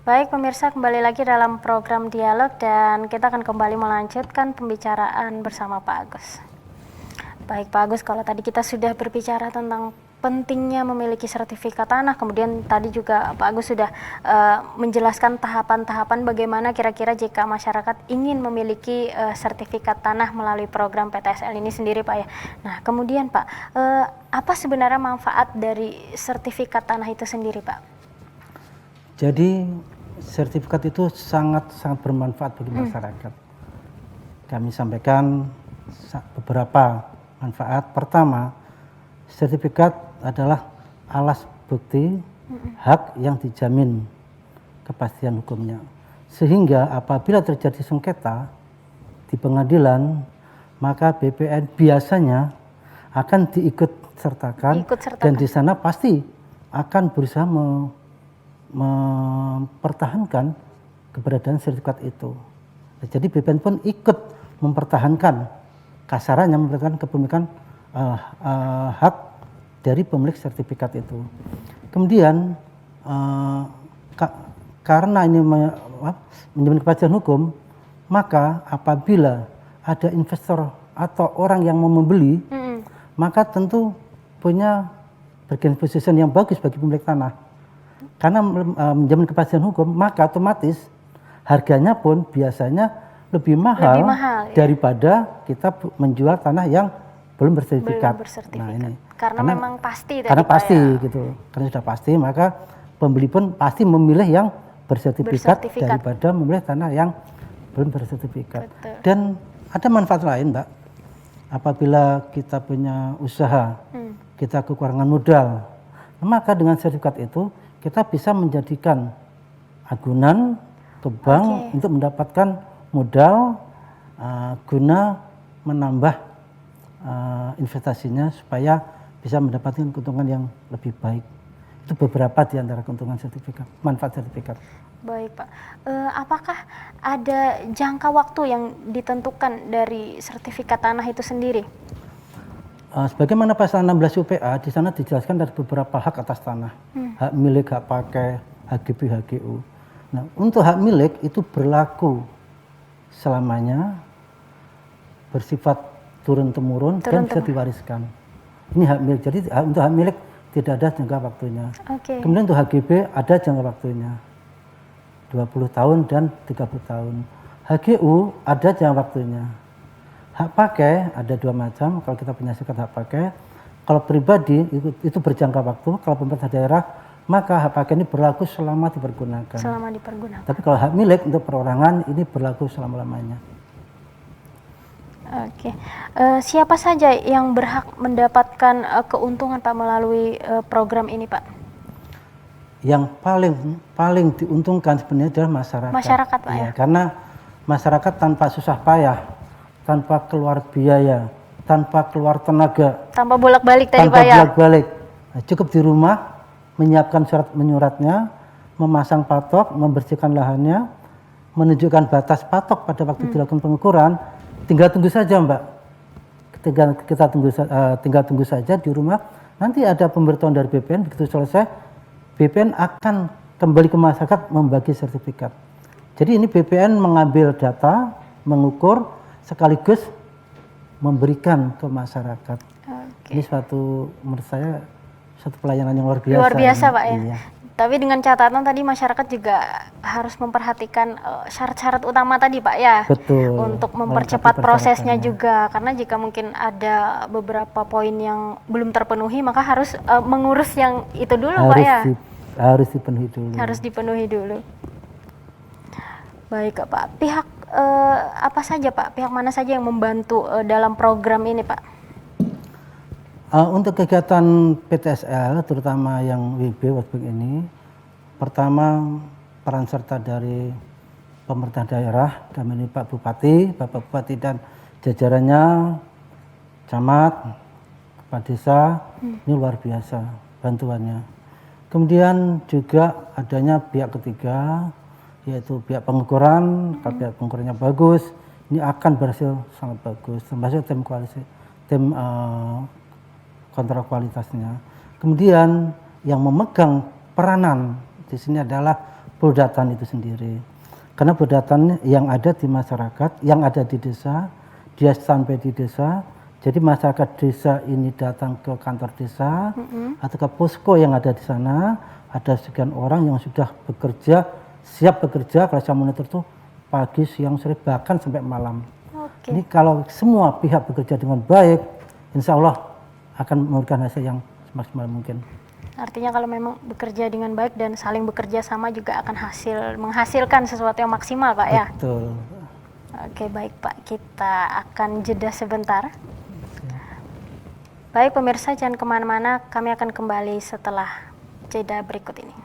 Baik pemirsa, kembali lagi dalam program Dialog dan kita akan kembali melanjutkan pembicaraan bersama Pak Agus. Baik Pak Agus, kalau tadi kita sudah berbicara tentang pentingnya memiliki sertifikat tanah, kemudian tadi juga Pak Agus sudah menjelaskan tahapan-tahapan bagaimana kira-kira jika masyarakat ingin memiliki sertifikat tanah melalui program PTSL ini sendiri Pak ya. Nah kemudian Pak, apa sebenarnya manfaat dari sertifikat tanah itu sendiri Pak? Jadi sertifikat itu sangat bermanfaat bagi masyarakat. Kami sampaikan beberapa manfaat. Pertama, sertifikat adalah alas bukti hak yang dijamin kepastian hukumnya. Sehingga apabila terjadi sengketa di pengadilan, maka BPN biasanya akan diikut sertakan dan di sana pasti akan berusaha mempertahankan keberadaan sertifikat itu. Jadi BPN pun ikut mempertahankan, kasarannya mempertahankan kepemilikan hak dari pemilik sertifikat itu. Kemudian karena ini menjamin kepastian hukum, maka apabila ada investor atau orang yang mau membeli, maka tentu punya bargaining position yang bagus bagi pemilik tanah. Karena menjamin kepastian hukum, maka otomatis harganya pun biasanya lebih mahal daripada kita menjual tanah yang belum bersertifikat. Nah, ini. Karena memang pasti. Karena pasti gitu. Karena sudah pasti, maka pembeli pun pasti memilih yang bersertifikat daripada memilih tanah yang belum bersertifikat. Betul. Dan ada manfaat lain, Mbak. Apabila kita punya usaha, kita kekurangan modal, maka dengan sertifikat itu kita bisa menjadikan agunan ke bank untuk mendapatkan modal guna menambah investasinya supaya bisa mendapatkan keuntungan yang lebih baik. Itu beberapa di antara keuntungan sertifikat, manfaat sertifikat. Baik Pak, apakah ada jangka waktu yang ditentukan dari sertifikat tanah itu sendiri? Sebagaimana pasal 16 UPA, di sana dijelaskan ada beberapa hak atas tanah. Hak milik, hak pakai, HGB, HGU. Nah, untuk hak milik itu berlaku selamanya, bersifat turun-temurun dan bisa diwariskan. Ini hak milik, jadi untuk hak milik tidak ada jangka waktunya. Kemudian untuk HGB ada jangka waktunya, 20 tahun dan 30 tahun. HGU ada jangka waktunya. Hak pakai ada dua macam, kalau kita punya sertifikat hak pakai, kalau pribadi itu berjangka waktu, kalau pemerintah daerah maka hak pakai ini berlaku selama dipergunakan. Tapi kalau hak milik untuk perorangan ini berlaku selama-lamanya. Siapa saja yang berhak mendapatkan keuntungan Pak melalui program ini Pak? Yang paling diuntungkan sebenarnya adalah masyarakat. Masyarakat Pak ya? Karena masyarakat tanpa susah payah, tanpa keluar biaya, tanpa keluar tenaga, tanpa bolak-balik tadi Pak ya? Tanpa bolak-balik, cukup di rumah menyiapkan surat menyuratnya, memasang patok, membersihkan lahannya, menunjukkan batas patok pada waktu dilakukan pengukuran, tinggal tunggu saja Mbak. Kita tinggal tunggu saja di rumah. Nanti ada pemberitahuan dari BPN, begitu selesai, BPN akan kembali ke masyarakat membagi sertifikat. Jadi ini BPN mengambil data, mengukur, sekaligus memberikan ke masyarakat. Ini menurut saya satu pelayanan yang luar biasa. Luar biasa Pak ya. Iya. Tapi dengan catatan tadi masyarakat juga harus memperhatikan syarat-syarat utama tadi Pak ya. Betul. Untuk mempercepat prosesnya juga. Karena jika mungkin ada beberapa poin yang belum terpenuhi, maka harus mengurus yang itu dulu Pak ya. Harus dipenuhi dulu. Harus dipenuhi dulu. Baik Pak. Pihak apa saja Pak? Pihak mana saja yang membantu dalam program ini Pak? Untuk kegiatan PTSL, terutama yang WB World Bank ini, pertama peran serta dari pemerintah daerah, kami ini Pak Bupati, Bapak Bupati dan jajarannya, camat, kepala desa, ini luar biasa bantuannya. Kemudian juga adanya pihak ketiga, yaitu pihak pengukuran. Kalau pihak pengukurannya bagus, ini akan berhasil sangat bagus, termasuk tim kontrol kualitasnya. Kemudian yang memegang peranan di sini adalah Purdatan itu sendiri. Karena Purdatan yang ada di masyarakat, yang ada di desa, dia sampai di desa, jadi masyarakat desa ini datang ke kantor desa atau ke posko yang ada di sana, ada sekian orang yang sudah bekerja, siap bekerja, kelas monitor itu pagi, siang, sore, bahkan sampai malam. Oke. Ini kalau semua pihak bekerja dengan baik, insya Allah akan memberikan hasil yang semaksimal mungkin. Artinya kalau memang bekerja dengan baik dan saling bekerja sama juga akan menghasilkan sesuatu yang maksimal, Pak, ya? Betul. Oke, baik Pak, kita akan jeda sebentar. Baik pemirsa, jangan kemana-mana, kami akan kembali setelah jeda berikut ini.